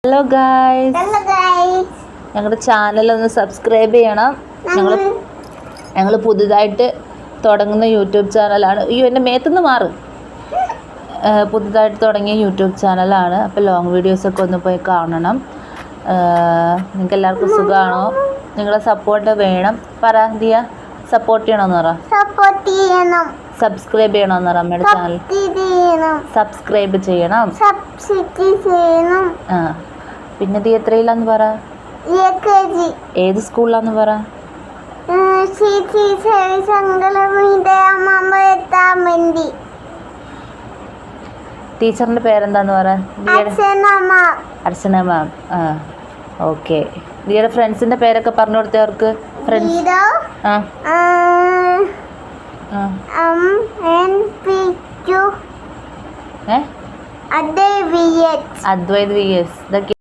Hello guys, ഞങ്ങളുടെ channel ഒന്ന് subscribe ചെയ്യണം. ഞങ്ങൾ പുതുതായിട്ട് തുടങ്ങുന്ന യൂട്യൂബ് ചാനലാണ്. എൻ്റെ മേത്തുനിന്ന് മാറും. പുതുതായിട്ട് തുടങ്ങിയ യൂട്യൂബ് ചാനലാണ്. അപ്പോൾ ലോങ് വീഡിയോസൊക്കെ ഒന്ന് പോയി കാണണം. നിങ്ങൾക്ക് എല്ലാവർക്കും സുഖമാണോ? നിങ്ങളെ സപ്പോർട്ട് വേണം. പറ ദിയ, സപ്പോർട്ട് ചെയ്യണമെന്ന് പറ. സബ്സ്ക്രൈബ് ചെയ്യണമെന്ന് പറ. അമ്മയുടെ ചാനൽ സബ്സ്ക്രൈബ് ചെയ്യണം. ആ, പിന്നെ നീ എത്രയിലാന്ന് പറ. ഏത് സ്കൂളിലാന്ന് പറ. ടീച്ചറിന്റെ പേരെന്താന്ന് പറ. അർച്ചന മാം. ആ, ഓക്കെ. ദിയുടെ ഫ്രണ്ട്സിന്റെ പേരൊക്കെ പറഞ്ഞു കൊടുത്തേ അവർക്ക്. Friends Advait V S. ഇതൊക്കെ